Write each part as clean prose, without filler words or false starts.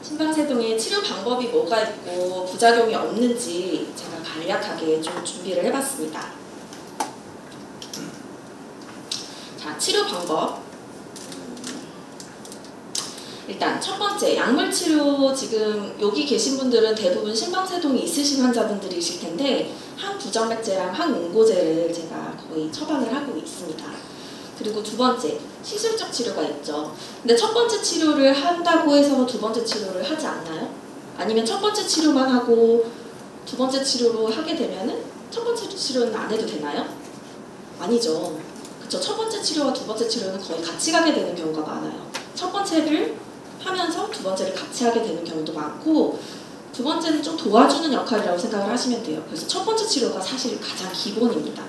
심방세동의 치료 방법이 뭐가 있고 부작용이 없는지 제가 간략하게 좀 준비를 해봤습니다. 자, 치료 방법. 일단 첫 번째, 약물 치료. 지금 여기 계신 분들은 대부분 심방세동이 있으신 환자분들이실 텐데 항부정맥제랑 항응고제를 제가 거의 처방을 하고 있습니다. 그리고 두 번째, 시술적 치료가 있죠. 근데 첫 번째 치료를 한다고 해서 두 번째 치료를 하지 않나요? 아니면 첫 번째 치료만 하고 두 번째 치료로 하게 되면은 첫 번째 치료는 안 해도 되나요? 아니죠. 그쵸? 첫 번째 치료와 두 번째 치료는 거의 같이 가게 되는 경우가 많아요. 첫 번째를 하면서 두 번째를 같이 하게 되는 경우도 많고, 두 번째는 좀 도와주는 역할이라고 생각을 하시면 돼요. 그래서 첫 번째 치료가 사실 가장 기본입니다.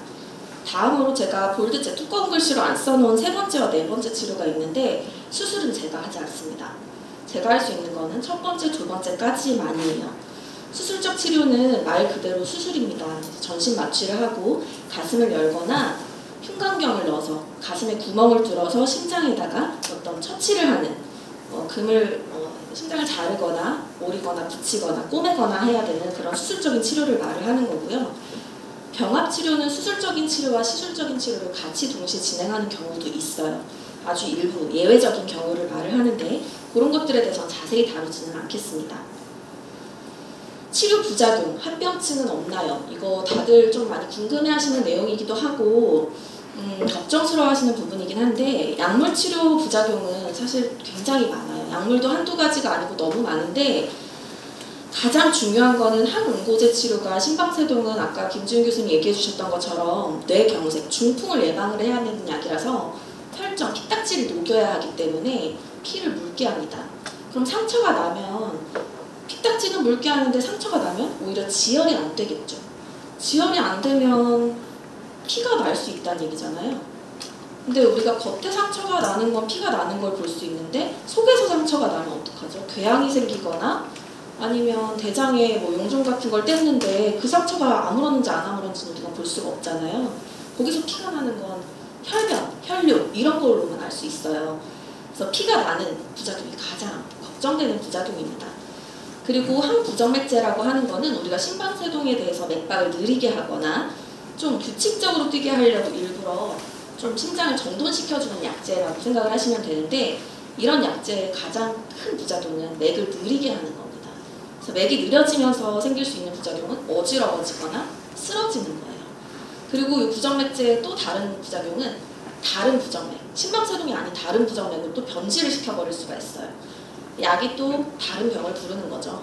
다음으로 제가 볼드제 두꺼운 글씨로 안 써놓은 세 번째와 네 번째 치료가 있는데 수술은 제가 하지 않습니다. 제가 할 수 있는 거는 첫 번째, 두 번째까지만이에요. 수술적 치료는 말 그대로 수술입니다. 전신 마취를 하고 가슴을 열거나 흉곽경을 넣어서 가슴에 구멍을 뚫어서 심장에다가 어떤 처치를 하는 금을 심장을 자르거나 오리거나 붙이거나 꼬매거나 해야 되는 그런 수술적인 치료를 말을 하는 거고요. 병합치료는 수술적인 치료와 시술적인 치료를 같이 동시에 진행하는 경우도 있어요. 아주 일부 예외적인 경우를 말을 하는데 그런 것들에 대해서 자세히 다루지는 않겠습니다. 치료 부작용, 합병증은 없나요? 이거 다들 좀 많이 궁금해하시는 내용이기도 하고 걱정스러워하시는 부분이긴 한데 약물 치료 부작용은 사실 굉장히 많아요. 약물도 한두 가지가 아니고 너무 많은데 가장 중요한 거는 항응고제 치료가 심방세동은 아까 김지훈 교수님 얘기해 주셨던 것처럼 뇌경색, 중풍을 예방을 해야 하는 약이라서 혈전, 피딱지를 녹여야 하기 때문에 피를 묽게 합니다. 그럼 상처가 나면 피딱지는 묽게 하는데 상처가 나면 오히려 지혈이 안 되겠죠. 지혈이 안 되면 피가 날 수 있다는 얘기잖아요. 근데 우리가 겉에 상처가 나는 건 피가 나는 걸 볼 수 있는데 속에서 상처가 나면 어떡하죠? 궤양이 생기거나 아니면 대장에 뭐 용종 같은 걸 뗐는데 그 상처가 아물었는지 안 아물었는지는 우리가 볼 수가 없잖아요. 거기서 피가 나는 건 혈변, 혈뇨 이런 걸로만 알 수 있어요. 그래서 피가 나는 부작용이 가장 걱정되는 부작용입니다. 그리고 항부정맥제라고 하는 거는 우리가 심방세동에 대해서 맥박을 느리게 하거나 좀 규칙적으로 뛰게 하려고 일부러 좀 심장을 정돈시켜주는 약제라고 생각을 하시면 되는데 이런 약제의 가장 큰 부작용은 맥을 느리게 하는 겁니다. 그래서 맥이 느려지면서 생길 수 있는 부작용은 어지러워지거나 쓰러지는 거예요. 그리고 이 부정맥제의 또 다른 부작용은 다른 부정맥, 심방세동이 아닌 다른 부정맥을 또 변질을 시켜버릴 수가 있어요. 약이 또 다른 병을 부르는 거죠.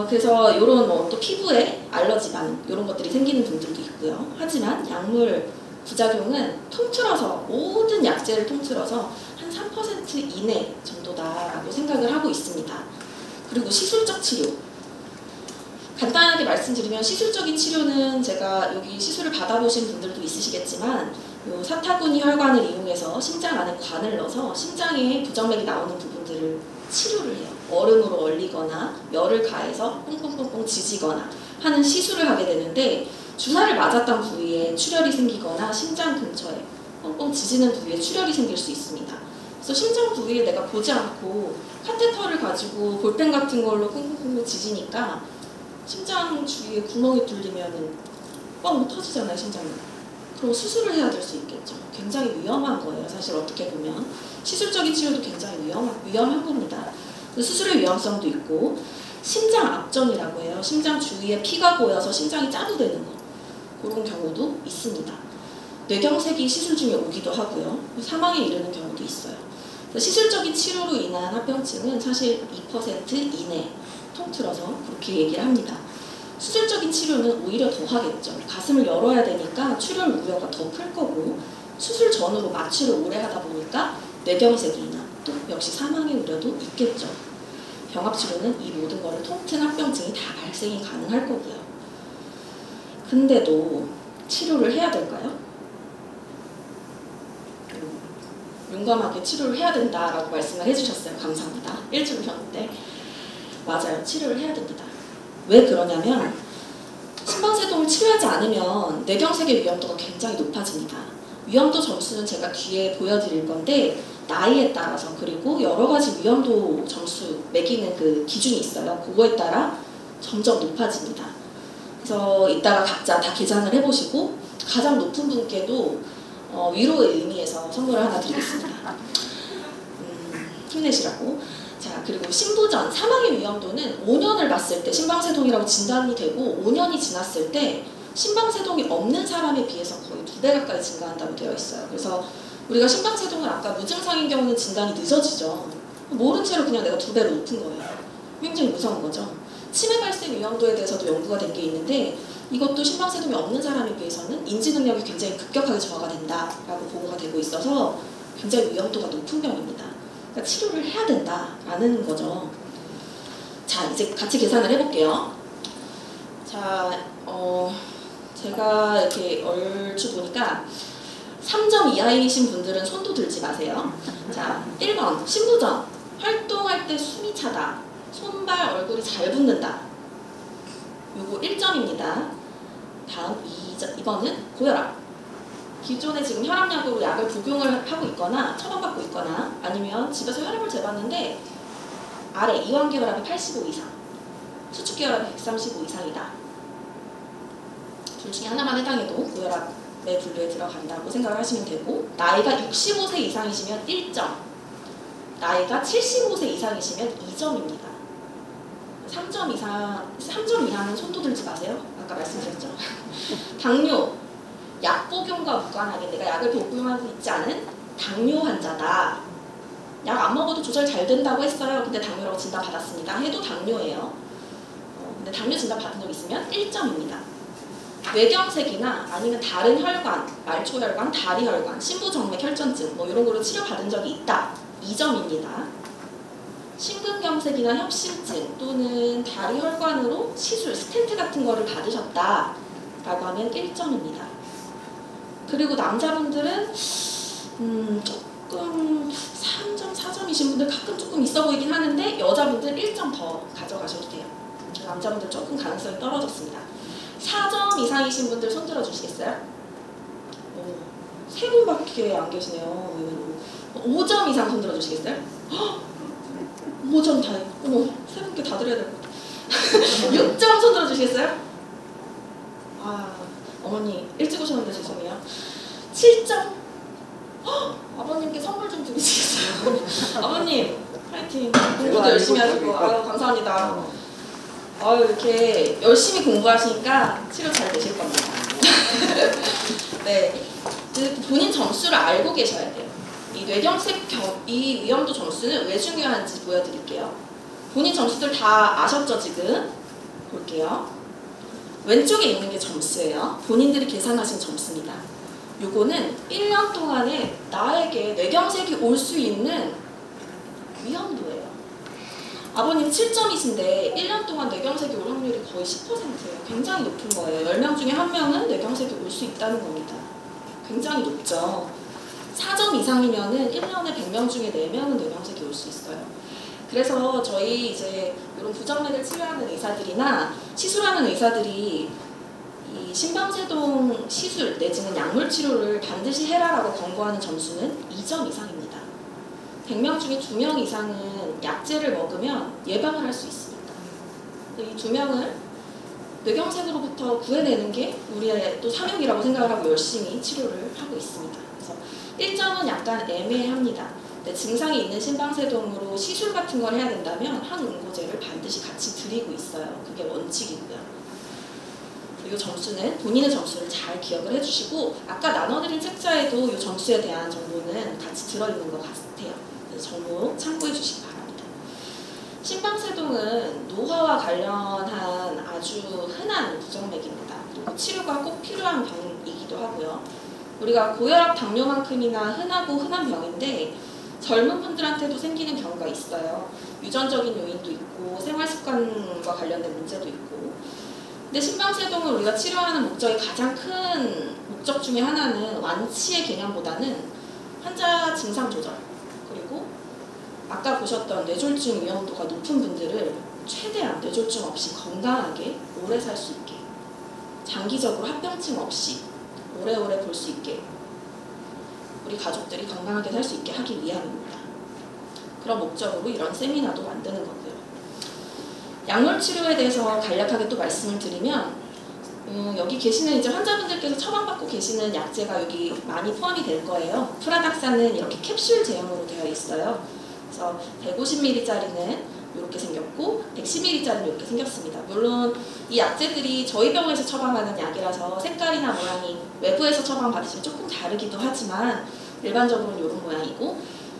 그래서 이런 또 피부에 알러지 반응 이런 것들이 생기는 분들도 있고요. 하지만 약물 부작용은 통틀어서 모든 약제를 통틀어서 한 3% 이내 정도다라고 생각을 하고 있습니다. 그리고 시술적 치료. 간단하게 말씀드리면 시술적인 치료는 제가 여기 시술을 받아보신 분들도 있으시겠지만 요 사타구니 혈관을 이용해서 심장 안에 관을 넣어서 심장에 부정맥이 나오는 부분들을 치료를 해요. 얼음으로 얼리거나 열을 가해서 뽕뽕뽕뽕 지지거나 하는 시술을 하게 되는데 주사를 맞았던 부위에 출혈이 생기거나 심장 근처에 뽕뽕 지지는 부위에 출혈이 생길 수 있습니다. 그래서 심장 부위에 내가 보지 않고 카테터를 가지고 볼펜 같은 걸로 쿵쿵쿵 지지니까 심장 주위에 구멍이 뚫리면은 뻥 터지잖아요, 심장이. 그럼 수술을 해야 될 수 있겠죠. 굉장히 위험한 거예요, 사실 어떻게 보면. 시술적인 치료도 굉장히 위험한 겁니다. 수술의 위험성도 있고 심장 압전이라고 해요. 심장 주위에 피가 고여서 심장이 짜부되는 거. 그런 경우도 있습니다. 뇌경색이 시술 중에 오기도 하고요. 사망에 이르는 경우도 있어요. 시술적인 치료로 인한 합병증은 사실 2% 이내 통틀어서 그렇게 얘기를 합니다. 수술적인 치료는 오히려 더 하겠죠. 가슴을 열어야 되니까 출혈 우려가 더 클 거고 수술 전후로 마취를 오래 하다 보니까 뇌경색이나 또 역시 사망의 우려도 있겠죠. 병합치료는 이 모든 거를 통틀 합병증이 다 발생이 가능할 거고요. 근데도 치료를 해야 될까요? 용감하게 치료를 해야 된다라고 말씀을 해주셨어요. 감사합니다. 일주일이었는데 맞아요. 치료를 해야 됩니다. 왜 그러냐면 심방세동을 치료하지 않으면 뇌경색의 위험도가 굉장히 높아집니다. 위험도 점수는 제가 뒤에 보여드릴 건데 나이에 따라서 그리고 여러 가지 위험도 점수 매기는 그 기준이 있어요. 그거에 따라 점점 높아집니다. 그래서 이따가 각자 다 계산을 해보시고 가장 높은 분께도 위로의 의미에서 선물을 하나 드리겠습니다. 힘내시라고. 자, 그리고 신부전, 사망의 위험도는 5년을 봤을 때 심방세동이라고 진단이 되고 5년이 지났을 때 심방세동이 없는 사람에 비해서 거의 2배 가까이 증가한다고 되어 있어요. 그래서 우리가 심방세동을 아까 무증상인 경우는 진단이 늦어지죠. 모른 채로 그냥 내가 2배로 높은 거예요. 굉장히 무서운 거죠. 치매 발생 위험도에 대해서도 연구가 된 게 있는데 이것도 심방세동이 없는 사람에 비해서는 인지 능력이 굉장히 급격하게 저하가 된다라고 보고가 되고 있어서 굉장히 위험도가 높은 병입니다. 그러니까 치료를 해야 된다라는 거죠. 자, 이제 같이 계산을 해볼게요. 자, 제가 이렇게 얼추 보니까 3점 이하이신 분들은 손도 들지 마세요. 자, 1번 신부전, 활동할 때 숨이 차다, 손발 얼굴이 잘 붓는다. 요거 1점입니다. 다음 2번은 고혈압. 기존에 지금 혈압약으로 약을 복용을 하고 있거나 처방받고 있거나 아니면 집에서 혈압을 재봤는데 아래 이완계혈압이 85 이상, 수축계혈압이 135 이상이다. 둘 중에 하나만 해당해도 고혈압의 분류에 들어간다고 생각을 하시면 되고, 나이가 65세 이상이시면 1점, 나이가 75세 이상이시면 2점입니다. 3점 이하는 손도 들지 마세요. 아까 말씀드렸죠. 당뇨, 약 복용과 무관하게 내가 약을 복용하고 있지 않은 당뇨 환자다. 약 안 먹어도 조절 잘 된다고 했어요. 근데 당뇨라고 진단 받았습니다. 해도 당뇨예요. 근데 당뇨 진단 받은 적 있으면 1점입니다. 뇌경색이나 아니면 다른 혈관, 말초혈관, 다리혈관, 심부정맥 혈전증 뭐 이런 거로 치료받은 적이 있다. 2점입니다. 심근경색이나 협심증 또는 다리혈관으로 시술, 스텐트 같은 거를 받으셨다 라고 하면 1점입니다. 그리고 남자분들은 조금 3점, 4점이신 분들 가끔 조금 있어 보이긴 하는데 여자분들 1점 더 가져가셔도 돼요. 남자분들 조금 가능성이 떨어졌습니다. 4점 이상이신 분들 손 들어주시겠어요? 3분밖에 안 계시네요. 5점 이상 손 들어주시겠어요? 5점 다, 3분께 다 드려야 될 것 같아요. 6점 손 들어주시겠어요? 어머니 일찍 오셨는데 죄송해요. 7점? 아버님께 선물 좀 드리시겠어요? 아버님 파이팅. 공부도 열심히 하시고 감사합니다. 이렇게 열심히 공부하시니까 치료 잘 되실 겁니다. 네, 본인 점수를 알고 계셔야 돼요. 이 뇌경색 이 위험도 점수는 왜 중요한지 보여드릴게요. 본인 점수들 다 아셨죠 지금? 볼게요. 왼쪽에 있는 게 점수예요. 본인들이 계산하신 점수입니다. 요거는 1년 동안에 나에게 뇌경색이 올 수 있는 위험도예요. 아버님 7점이신데 1년 동안 뇌경색이 올 확률이 거의 10%예요. 굉장히 높은 거예요. 10명 중에 1명은 뇌경색이 올 수 있다는 겁니다. 굉장히 높죠. 4점 이상이면은 1년에 100명 중에 4명은 뇌경색이 올 수 있어요. 그래서 저희 이제 이런 부정맥을 치료하는 의사들이나 시술하는 의사들이 이 심방세동 시술 내지는 약물 치료를 반드시 해라라고 권고하는 점수는 2점 이상입니다. 100명 중에 2명 이상은 약제를 먹으면 예방을 할 수 있습니다. 이 2명을 뇌경색으로부터 구해내는 게 우리의 또 사명이라고 생각을 하고 열심히 치료를 하고 있습니다. 그래서 1점은 약간 애매합니다. 증상이 있는 심방세동으로 시술 같은 걸 해야 된다면 항응고제를 반드시 같이 드리고 있어요. 그게 원칙이고요. 그리고 점수는 본인의 점수를 잘 기억을 해주시고 아까 나눠드린 책자에도 이 점수에 대한 정보는 같이 들어있는 것 같아요. 그래서 정보 참고해 주시기 바랍니다. 심방세동은 노화와 관련한 아주 흔한 부정맥입니다. 그리고 치료가 꼭 필요한 병이기도 하고요. 우리가 고혈압, 당뇨만큼이나 흔한 병인데 젊은 분들한테도 생기는 경우가 있어요. 유전적인 요인도 있고 생활습관과 관련된 문제도 있고. 근데 심방세동을 우리가 치료하는 목적의 가장 큰 목적 중에 하나는 완치의 개념보다는 환자 증상 조절, 그리고 아까 보셨던 뇌졸중 위험도가 높은 분들을 최대한 뇌졸중 없이 건강하게 오래 살 수 있게, 장기적으로 합병증 없이 오래오래 볼 수 있게 우리 가족들이 건강하게 살 수 있게 하기 위함입니다. 그런 목적으로 이런 세미나도 만드는 거고요. 약물 치료에 대해서 간략하게 또 말씀을 드리면 여기 계시는 이제 환자분들께서 처방받고 계시는 약제가 여기 많이 포함이 될 거예요. 프라닥사는 이렇게 캡슐 제형으로 되어 있어요. 그래서 150ml짜리는 이렇게 생겼고 110ml짜리는 이렇게 생겼습니다. 물론 이 약제들이 저희 병원에서 처방하는 약이라서 색깔이나 모양이 외부에서 처방받으시면 조금 다르기도 하지만 일반적으로는 이런 모양이고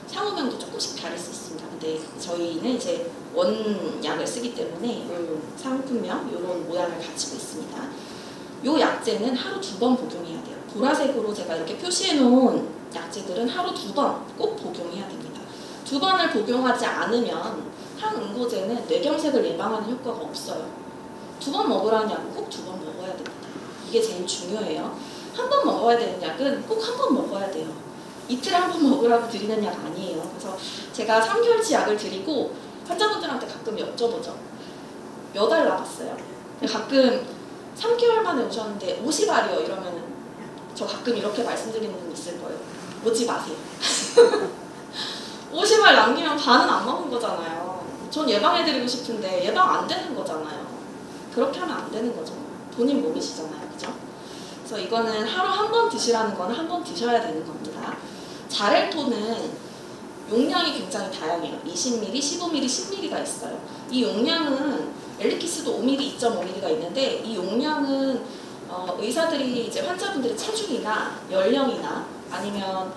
상호명도 조금씩 다를 수 있습니다. 근데 저희는 이제 원약을 쓰기 때문에 이 상품명 이런 모양을 가지고 있습니다. 이 약제는 하루 2번 복용해야 돼요. 보라색으로 제가 이렇게 표시해 놓은 약제들은 하루 2번 꼭 복용해야 됩니다. 2번을 복용하지 않으면 항응고제는 뇌경색을 예방하는 효과가 없어요. 2번 먹으라는 약은 꼭 2번 먹어야 됩니다. 이게 제일 중요해요. 한 번 먹어야 되는 약은 꼭 한 번 먹어야 돼요. 이틀에 한 번 먹으라고 드리는 약 아니에요. 그래서 제가 3개월치 약을 드리고 환자분들한테 가끔 여쭤보죠. 몇 알 남았어요? 가끔 3개월 만에 오셨는데 50알이요 이러면 저 가끔 이렇게 말씀드리는 분 있을 거예요. 오지 마세요. 50알 남기면 반은 안 먹은 거잖아요. 전 예방해드리고 싶은데 예방 안 되는 거잖아요. 그렇게 하면 안 되는 거죠. 본인 몸이시잖아요. 그죠? 그래서 이거는 하루 한 번 드시라는 거는 한 번 드셔야 되는 겁니다. 자렐토는 용량이 굉장히 다양해요. 20ml, 15ml, 10ml가 있어요. 이 용량은 엘리키스도 5ml, 2.5ml가 있는데 이 용량은 의사들이 이제 환자분들의 체중이나 연령이나 아니면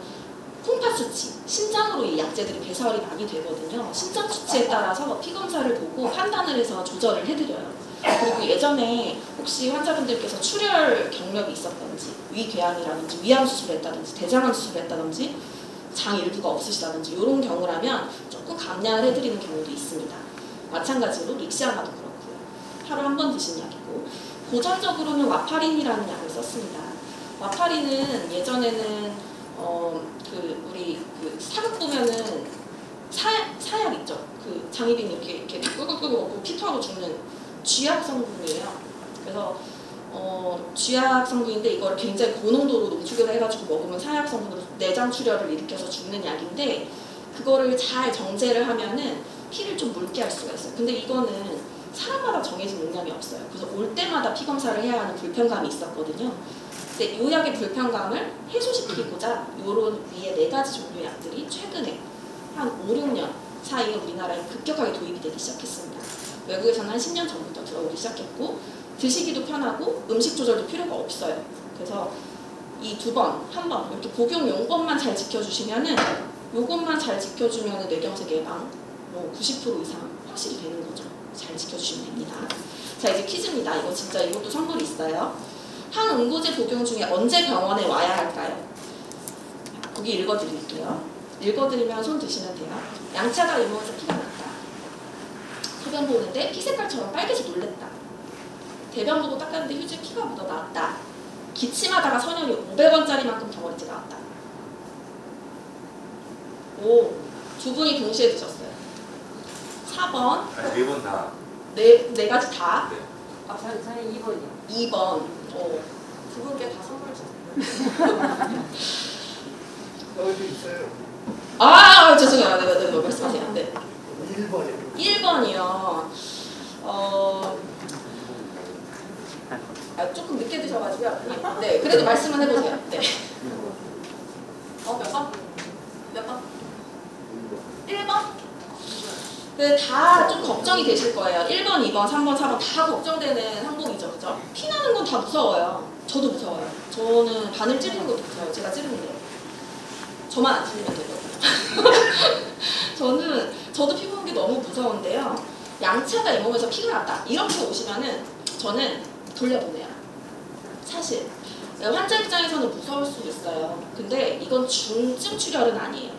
콩팥 수치, 심장으로 이 약제들이 배설이 많이 되거든요. 심장 수치에 따라서 피 검사를 보고 판단을 해서 조절을 해드려요. 그리고 예전에 혹시 환자분들께서 출혈 경력이 있었던지 위궤양이라든지 위암 수술을 했다든지 대장암 수술을 했다든지 장 일부가 없으시다든지 이런 경우라면 조금 감량을 해드리는 경우도 있습니다. 마찬가지로 릭시아마도 그렇고요. 하루 한 번 드시는 약이고 고전적으로는 와파린이라는 약을 썼습니다. 와파린은 예전에는 우리 사극 보면은 사약 있죠. 그 장희빈이 이렇게 꿀꿀꿀 먹고 피 토하고 죽는 쥐약 성분이에요. 그래서 쥐약 성분인데 이걸 굉장히 고농도로 농축을 해가지고 먹으면 사약 성분으로 내장 출혈을 일으켜서 죽는 약인데 그거를 잘 정제를 하면은 피를 좀 묽게 할 수가 있어요. 근데 이거는 사람마다 정해진 용량이 없어요. 그래서 올 때마다 피 검사를 해야 하는 불편감이 있었거든요. 근데 이 약의 불편감을 해소시키고자 이런 위에 4가지 종류의 약들이 최근에 한 5, 6년 사이에 우리나라에 급격하게 도입이 되기 시작했습니다. 외국에서는 한 10년 전부터 들어오기 시작했고 드시기도 편하고 음식 조절도 필요가 없어요. 그래서 이 2번, 한 번 이렇게 복용 용법만 잘 지켜주시면은 요것만 잘 지켜주면은 뇌경색 예방 90% 이상 확실히 되는 거죠. 잘 지켜주시면 됩니다. 자 이제 퀴즈입니다. 이거 진짜 이것도 선물이 있어요. 항응고제 복용 중에 언제 병원에 와야 할까요? 거기 읽어드릴게요. 읽어드리면 손 드시면 돼요. 양차가 이모에서 피가 났다. 소변 보는데 피 색깔처럼 빨개서 놀랬다. 대변 보고 닦았는데 휴지에 피가 묻어 나왔다. 기침하다가 선현이 500원짜리만큼 덩어리째 나왔다. 오, 2분이 동시에 드셨어요. 4번. 네 번 다. 네 가지 다? 네. 아, 저는 2번이요. 2번. 2분께 다 선물 주세요. 여기도 있어요. 아, 죄송해요. 네, 말씀하세요. 네. 1번이요. 1번이요. 조금 늦게 드셔가지고요. 네, 그래도 말씀은 해보세요. 네. 몇 번? 몇 번? 1번? 네, 다 좀 걱정이 되실 거예요. 1번, 2번, 3번, 4번 다 걱정되는 항목이죠. 그죠? 피 나는 건 다 무서워요. 저도 무서워요. 저는 바늘 찌르는 것도 무서워요. 제가 찌르는데요. 저만 안 찌르면 되거든요. 저도 피 보는 게 너무 무서운데요. 양차가 잇몸에서 피가 났다. 이렇게 오시면은 저는 돌려보내요. 사실. 환자 입장에서는 무서울 수도 있어요. 근데 이건 중증 출혈은 아니에요.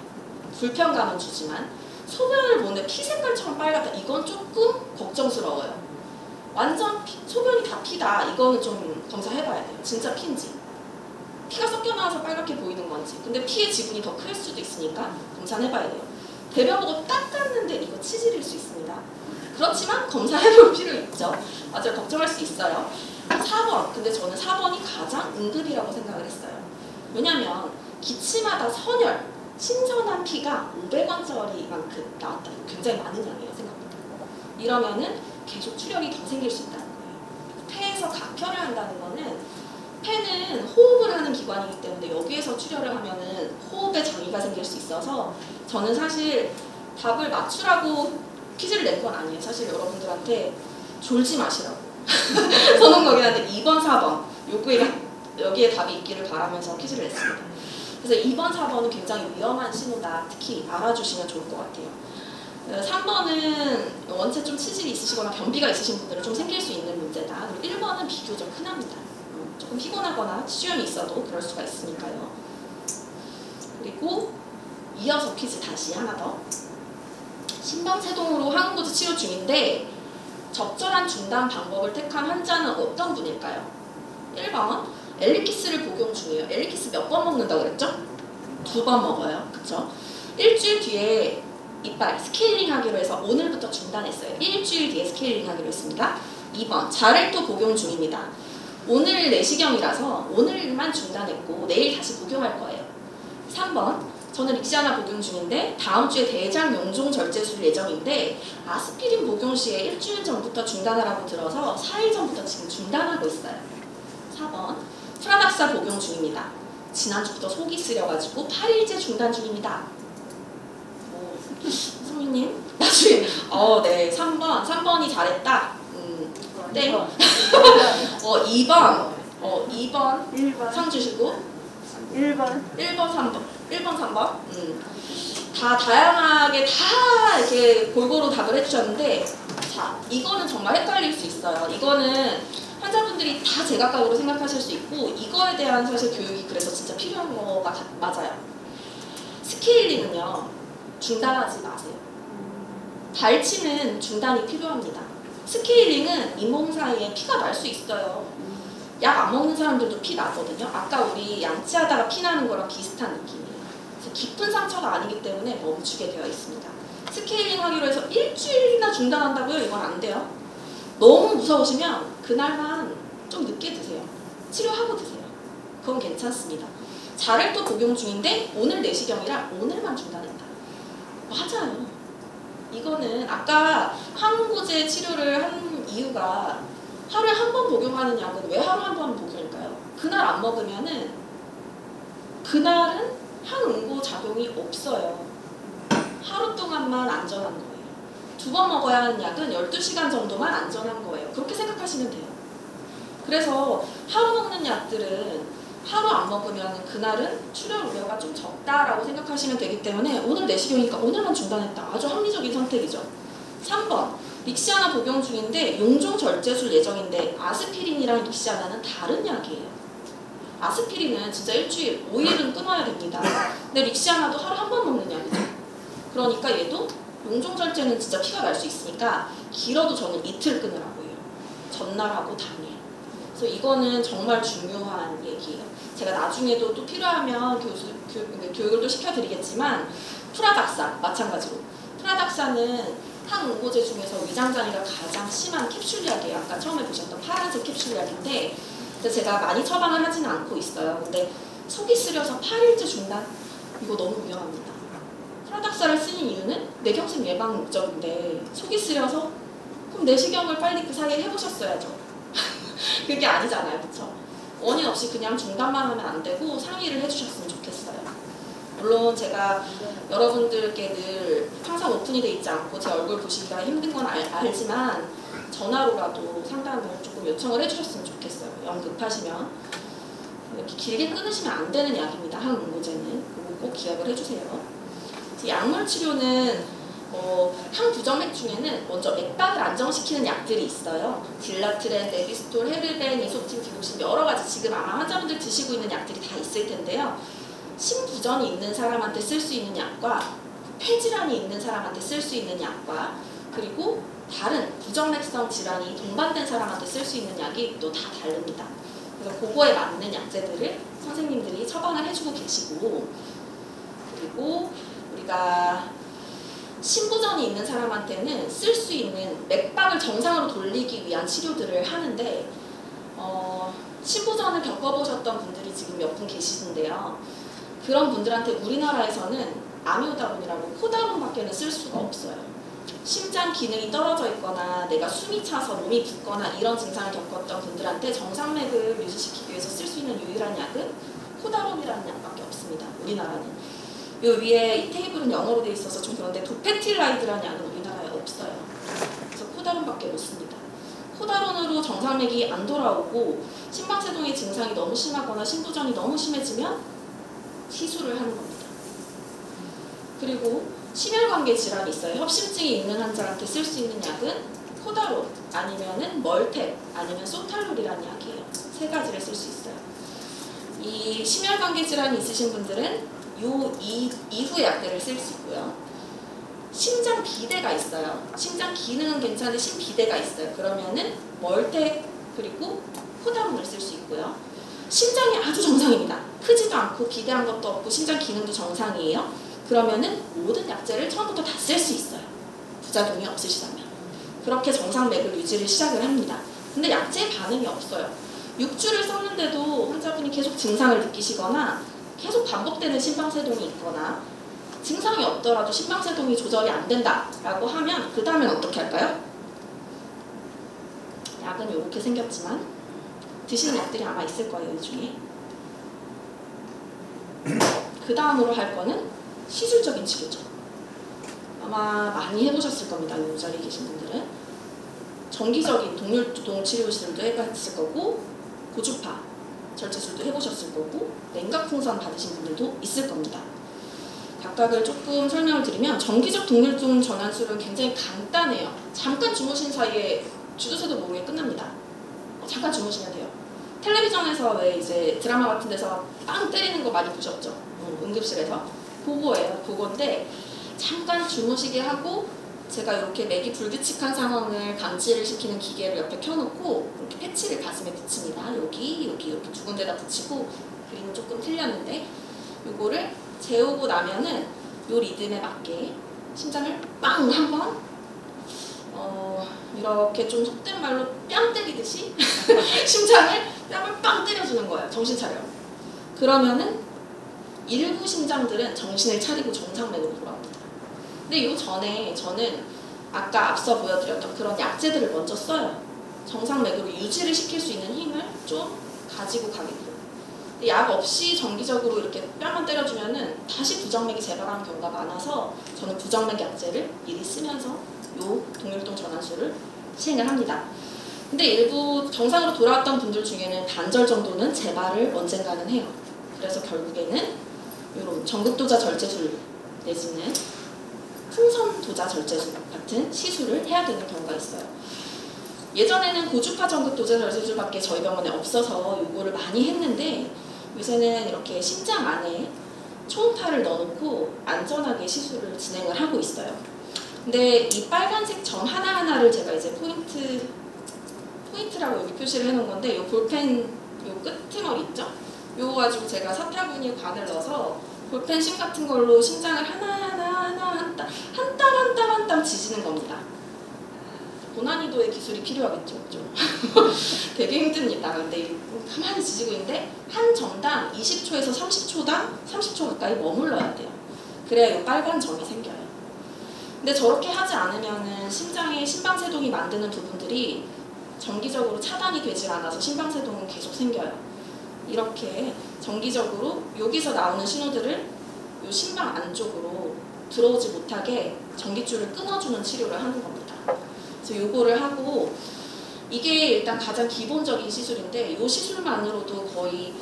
불편감은 주지만 소변을 보는데 피 색깔처럼 빨갛다. 이건 조금 걱정스러워요. 완전 소변이 다 피다. 이거는 좀 검사해봐야 돼요. 진짜 피인지. 피가 섞여 나와서 빨갛게 보이는 건지. 근데 피의 지분이 더 클 수도 있으니까 검사는 해봐야 돼요. 대변 보고 닦았는데 이거 치질일 수 있습니다. 그렇지만 검사해볼 필요 있죠. 맞아요. 걱정할 수 있어요. 4번. 근데 저는 4번이 가장 응급이라고 생각을 했어요. 왜냐면 기치마다 선혈, 신선한 피가 500원짜리만큼 나왔다. 굉장히 많은 양이에요, 생각보다. 이러면은 계속 출혈이 더 생길 수 있다는 거예요. 폐에서 각혈을 한다는 거는 폐는 호흡을 하는 기관이기 때문에 여기에서 출혈을 하면은 호흡에 장애가 생길 수 있어서 저는 사실 답을 맞추라고 퀴즈를 낸 건 아니에요. 사실 여러분들한테 졸지 마시라고 써놓은 거긴 한데 2번, 4번 여기에 답이 있기를 바라면서 퀴즈를 냈습니다. 그래서 2번, 4번은 굉장히 위험한 신호다. 특히 알아주시면 좋을 것 같아요. 3번은 원체 좀 치질이 있으시거나 변비가 있으신 분들은 좀 생길 수 있는 문제다. 그리고 1번은 비교적 흔합니다. 조금 피곤하거나 치주염이 있어도 그럴 수가 있으니까요. 그리고 이어서 퀴즈 다시 하나 더. 심방세동으로 항응고제 치료 중인데 적절한 중단 방법을 택한 환자는 어떤 분일까요? 1번 엘리키스를 복용 중이에요. 엘리키스 몇 번 먹는다고 그랬죠? 2번 먹어요. 그쵸? 일주일 뒤에 이빨 스케일링 하기로 해서 오늘부터 중단했어요. 일주일 뒤에 스케일링 하기로 했습니다. 2번 자렐토 복용 중입니다. 오늘 내시경이라서 오늘만 중단했고 내일 다시 복용할 거예요. 3번 저는 릭시아나 복용 중인데 다음 주에 대장 용종 절제술 예정인데 아스피린 복용 시에 일주일 전부터 중단하라고 들어서 4일 전부터 지금 중단하고 있어요. 4번 프라닥사 복용 중입니다. 지난주부터 속이 쓰려가지고 8일째 중단 중입니다. 선생님 나중에 네 3번이 잘했다. 땡. 2번 1번 상 주시고 1번 3번 다 다양하게 다 이렇게 골고루 답을 해주셨는데 자 이거는 정말 헷갈릴 수 있어요. 이거는 환자분들이 다 제각각으로 생각하실 수 있고 이거에 대한 사실 교육이 그래서 진짜 필요한 거가 맞아요. 스케일링은요 중단하지 마세요. 발치는 중단이 필요합니다. 스케일링은 잇몸 사이에 피가 날 수 있어요. 약 안 먹는 사람들도 피 나거든요. 아까 우리 양치하다가 피 나는 거랑 비슷한 느낌이에요. 그래서 깊은 상처가 아니기 때문에 멈추게 되어 있습니다. 스케일링 하기로 해서 일주일이나 중단한다고요? 이건 안 돼요. 너무 무서우시면 그날만 좀 늦게 드세요. 치료하고 드세요. 그건 괜찮습니다. 자렐토 복용 중인데 오늘 내시경이라 오늘만 중단했다. 맞아요. 이거는 아까 항응고제 치료를 한 이유가 하루에 한 번 복용하는 약은 왜 하루 한 번 복용일까요? 그날 안 먹으면은 그날은 항응고 작용이 없어요. 하루 동안만 안전한 거예요. 2번 먹어야 하는 약은 12시간 정도만 안전한 거예요. 그렇게 생각하시면 돼요. 그래서 하루 먹는 약들은 하루 안 먹으면 그날은 출혈 우려가 좀 적다라고 생각하시면 되기 때문에 오늘 내시경이니까 오늘만 중단했다. 아주 합리적인 선택이죠. 3번 릭시아나 복용 중인데 용종 절제술 예정인데 아스피린이랑 릭시아나는 다른 약이에요. 아스피린은 진짜 일주일 5일은 끊어야 됩니다. 근데 릭시아나도 하루 한 번 먹는 약이죠. 그러니까 얘도 용종 절제는 진짜 피가 날 수 있으니까 길어도 저는 이틀 끊으라고 해요. 전날하고 당일. 그래서 이거는 정말 중요한 얘기예요. 제가 나중에도 또 필요하면 교육을 또 시켜드리겠지만 프라닥사 마찬가지로 프라닥사는 항응고제 중에서 위장장애가 가장 심한 캡슐 약이에요. 아까 처음에 보셨던 파란색 capsule 약인데 제가 많이 처방을 하지는 않고 있어요. 근데 속이 쓰려서 8일째 중단? 이거 너무 위험합니다. 프라닥사를 쓰는 이유는 뇌경색 예방 목적인데 속이 쓰려서 그럼 내시경을 빨리 그 사이에 해보셨어야죠. 그게 아니잖아요. 그쵸? 원인 없이 그냥 중단만 하면 안 되고 상의를 해주셨으면 좋겠어요. 물론 제가 여러분들께 늘 항상 오픈이 돼 있지 않고 제 얼굴 보시기가 힘든 건 알지만 전화로라도 상담을 조금 요청을 해주셨으면 좋겠어요. 영 급하시면. 이렇게 길게 끊으시면 안 되는 약입니다. 항응고제는. 그거 꼭 기억을 해주세요. 약물 치료는 항부정맥 중에는 먼저 맥박을 안정시키는 약들이 있어요. 딜라트렌, 네비스톨, 헤르벤, 이소틴, 디옥신 여러 가지 지금 아마 환자분들 드시고 있는 약들이 다 있을 텐데요. 심부전이 있는 사람한테 쓸 수 있는 약과 폐질환이 있는 사람한테 쓸 수 있는 약과 그리고 다른 부정맥성 질환이 동반된 사람한테 쓸 수 있는 약이 또 다 다릅니다. 그래서 그거에 맞는 약제들을 선생님들이 처방을 해주고 계시고 그리고 우리가 심부전이 있는 사람한테는 쓸 수 있는 맥박을 정상으로 돌리기 위한 치료들을 하는데 심부전을 겪어보셨던 분들이 지금 몇 분 계시는데요. 그런 분들한테 우리나라에서는 아미오다론이라고 코다론밖에는 쓸 수가 없어요. 심장 기능이 떨어져 있거나 내가 숨이 차서 몸이 붓거나 이런 증상을 겪었던 분들한테 정상맥을 유지시키기 위해서 쓸 수 있는 유일한 약은 코다론이라는 약밖에 없습니다. 우리나라는. 요 위에 이 테이블은 영어로 돼 있어서 좀 그런데 도페틸라이드라는 약은 우리나라에 없어요. 그래서 코다론밖에 못 씁니다. 코다론으로 정상맥이 안 돌아오고 심방세동의 증상이 너무 심하거나 심부전이 너무 심해지면 시술을 하는 겁니다. 그리고 심혈관계 질환이 있어요. 협심증이 있는 환자한테 쓸 수 있는 약은 코다론 아니면은 멀텍 아니면 소탈놀이라는 약이에요. 세 가지를 쓸 수 있어요. 이 심혈관계 질환이 있으신 분들은 요 이후의 약들을 쓸 수 있고요. 심장 비대가 있어요. 심장 기능은 괜찮은데 심비대가 있어요. 그러면은 멀텍 그리고 코다론을 쓸 수 있고요. 심장이 아주 정상입니다. 크지도 않고 비대한 것도 없고 심장 기능도 정상이에요. 그러면은 모든 약제를 처음부터 다 쓸 수 있어요. 부작용이 없으시다면. 그렇게 정상맥을 유지를 시작을 합니다. 근데 약제에 반응이 없어요. 6주를 썼는데도 환자분이 계속 증상을 느끼시거나 계속 반복되는 심방세동이 있거나 증상이 없더라도 심방세동이 조절이 안 된다라고 하면 그 다음엔 어떻게 할까요? 약은 이렇게 생겼지만 드시는 약들이 아마 있을 거예요. 이 중에. 그 다음으로 할 거는 시술적인 치료죠. 아마 많이 해보셨을 겁니다. 이 자리에 계신 분들은. 정기적인 동률동 치료술도 해봤을 거고 고주파 절제술도 해보셨을 거고 냉각풍선 받으신 분들도 있을 겁니다. 각각을 조금 설명을 드리면 정기적 동률동 전환술은 굉장히 간단해요. 잠깐 주무신 사이에 주두세도 모르게 끝납니다. 잠깐 주무시면 돼요. 텔레비전에서 왜 이제 드라마 같은 데서 빵 때리는 거 많이 보셨죠? 응급실에서. 그거예요. 그건데 잠깐 주무시게 하고 제가 이렇게 맥이 불규칙한 상황을 감지를 시키는 기계를 옆에 켜놓고 이렇게 패치를 가슴에 붙입니다. 여기 이렇게 두 군데다 붙이고 그림은 조금 틀렸는데 요거를 재우고 나면은 요 리듬에 맞게 심장을 빵 한번 이렇게 좀 속된 말로 뺨 때리듯이 뺨을 빵 때려주는 거예요. 정신 차려. 그러면은 일부 심장들은 정신을 차리고 정상맥으로 돌아옵니다. 근데 요 전에 저는 아까 앞서 보여드렸던 그런 약제들을 먼저 써요. 정상맥으로 유지를 시킬 수 있는 힘을 좀 가지고 가게끔. 근데 약 없이 정기적으로 이렇게 뺨만 때려주면은 다시 부정맥이 재발하는 경우가 많아서 저는 부정맥 약제를 미리 쓰면서 요 동률동 전환술을 시행을 합니다. 근데 일부 정상으로 돌아왔던 분들 중에는 반절 정도는 재발을 언젠가는 해요. 그래서 결국에는 이런 전극도자 절제술 내지는 풍선도자 절제술 같은 시술을 해야 되는 경우가 있어요. 예전에는 고주파 전극도자 절제술밖에 저희 병원에 없어서 이거를 많이 했는데 요새는 이렇게 심장 안에 초음파를 넣어놓고 안전하게 시술을 진행을 하고 있어요. 근데 이 빨간색 점 하나하나를 제가 이제 포인트라고 여기 표시를 해놓은 건데 이 볼펜 요 끄트머리 있죠? 요거 가지고 제가 사타구니에 관을 넣어서 볼펜심 같은 걸로 심장을 하나하나 한 땀 지지는 겁니다. 고난이도의 기술이 필요하겠죠. 좀. 되게 힘듭니다. 근데 가만히 지지고 있는데 한 점당 20초에서 30초 가까이 머물러야 돼요. 그래야 이 빨간 점이 생겨요. 근데 저렇게 하지 않으면은 심장에 심방세동이 만드는 부분들이 정기적으로 차단이 되질 않아서 심방세동은 계속 생겨요. 이렇게 정기적으로 여기서 나오는 신호들을 요 심방 안쪽으로 들어오지 못하게 전깃줄을 끊어주는 치료를 하는 겁니다. 그래서 요거를 하고 이게 일단 가장 기본적인 시술인데 이 시술만으로도 거의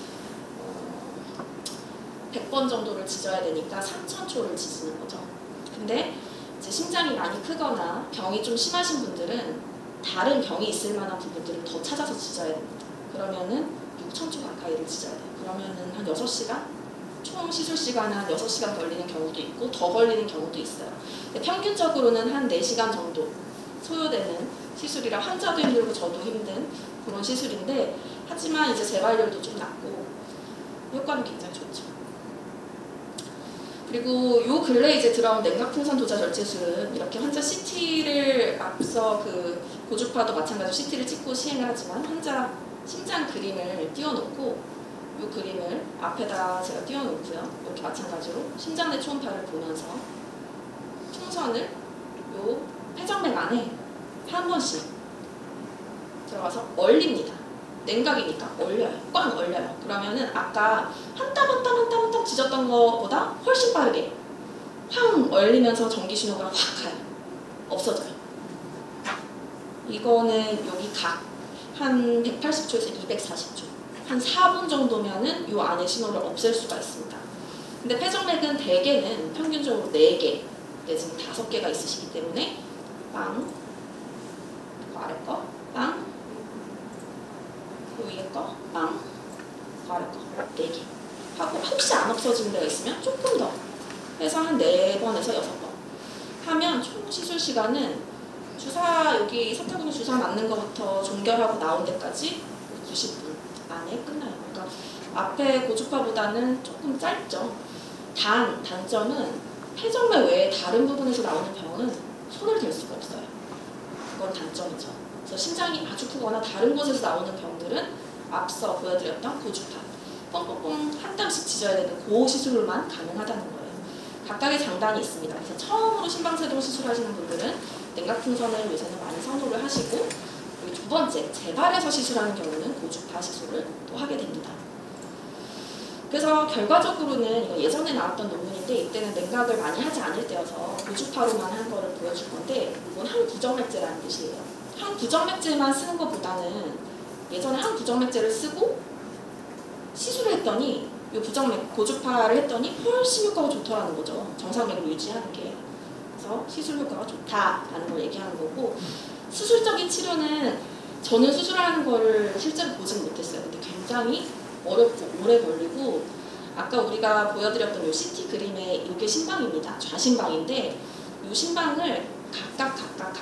100번 정도를 지져야 되니까 3000초를 지지는 거죠. 근데 이제 심장이 많이 크거나 병이 좀 심하신 분들은 다른 병이 있을 만한 부분들을 더 찾아서 지져야 됩니다. 그러면은 6000초 가까이를 지져야 돼요. 그러면은 한 6시간? 총 시술 시간은 한 6시간 걸리는 경우도 있고 더 걸리는 경우도 있어요. 근데 평균적으로는 한 4시간 정도 소요되는 시술이라 환자도 힘들고 저도 힘든 그런 시술인데 하지만 이제 재발률도 좀 낮고 효과는 굉장히 좋죠. 그리고 요 근래 이제 들어온 냉각풍선 도자 절제술은 이렇게 환자 CT를 앞서 그 고주파도 마찬가지로 CT를 찍고 시행을 하지만 환자 심장 그림을 띄워놓고 이 그림을 앞에다 제가 띄워놓고요. 이렇게 마찬가지로 심장내 초음파를 보면서 풍선을 이 폐정맥 안에 한 번씩 들어가서 얼립니다. 냉각이니까 얼려요. 꽝 얼려요. 그러면은 아까 한 땀 한 땀 한 땀 한 땀 찢었던 것보다 훨씬 빠르게 확 얼리면서 전기 신호가 확 가요. 없어져요. 이거는 여기 각 한 180초에서 240초, 한 4분 정도면은 이 안에 신호를 없앨 수가 있습니다. 근데 폐정맥은 대개는 평균적으로 4개 내지는 5개가 있으시기 때문에 빵, 그 아래 거, 빵, 그 위에 거, 빵, 그 아래 거, 4개 하고 혹시 안 없어지는 데가 있으면 조금 더 해서 한 4번에서 6번 하면 총 시술 시간은 주사, 여기 사타구니 주사 맞는 것부터 종결하고 나온 데까지 90분 안에 끝나요. 그러니까 앞에 고주파보다는 조금 짧죠. 단점은 폐정맥 외에 다른 부분에서 나오는 병은 손을 댈 수가 없어요. 그건 단점이죠. 그래서 심장이 아주 크거나 다른 곳에서 나오는 병들은 앞서 보여드렸던 고주파 뻥뻥뻥 한 땀씩 찢어야 되는 그 시술만 가능하다는 거예요. 각각의 장단이 있습니다. 그래서 처음으로 심방세동 시술하시는 분들은 냉각풍선을 요새는 많이 선호를 하시고, 그리고 두 번째 재발해서 시술하는 경우는 고주파 시술을 또 하게 됩니다. 그래서 결과적으로는 이거 예전에 나왔던 논문인데 이때는 냉각을 많이 하지 않을 때여서 고주파로만 한 거를 보여줄 건데, 이건 항부정맥제라는 뜻이에요. 항부정맥제만 쓰는 것보다는 예전에 항부정맥제를 쓰고 시술을 했더니 이 부정맥 고주파를 했더니 훨씬 효과가 좋더라는 거죠. 정상맥을 유지하는 게. 그래서 시술 효과가 좋다라는 걸 얘기하는 거고, 수술적인 치료는 저는 수술하는 거를 실제로 보진 못했어요. 근데 굉장히 어렵고 오래 걸리고, 아까 우리가 보여드렸던 이 CT 그림에 이게 심방입니다. 좌심방인데 이 심방을 각각 다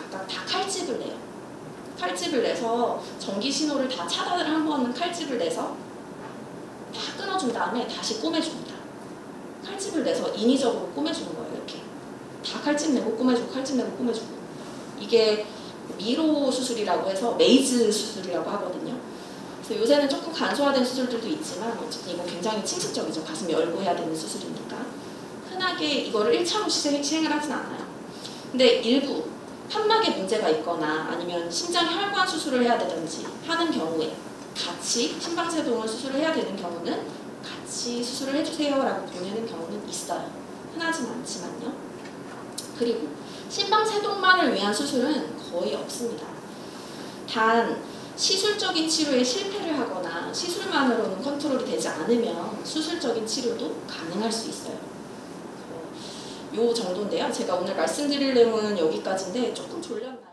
칼집을 내요. 칼집을 내서 전기 신호를 다 차단을 한 번 칼집을 내서 다 끊어준 다음에 다시 꼬매줍니다. 칼집을 내서 인위적으로 꼬매주는 거예요. 이렇게 다 칼집 내고 꼬매주고 칼집 내고 꼬매주고. 이게 미로 수술이라고 해서 메이즈 수술이라고 하거든요. 그래서 요새는 조금 간소화된 수술들도 있지만 어쨌든 이거 굉장히 침식적이죠. 가슴이 열고 해야 되는 수술이니까. 흔하게 이거를 1차로 시행을 하진 않아요. 근데 일부 판막에 문제가 있거나 아니면 심장 혈관 수술을 해야 되든지 하는 경우에 같이 심방세동을 수술을 해야 되는 경우는 같이 수술을 해주세요 라고 보내는 경우는 있어요. 흔하진 않지만요. 그리고 심방세동만을 위한 수술은 거의 없습니다. 단 시술적인 치료에 실패를 하거나 시술만으로는 컨트롤이 되지 않으면 수술적인 치료도 가능할 수 있어요. 요 정도인데요. 제가 오늘 말씀드릴 내용은 여기까지인데 조금 졸렸나요?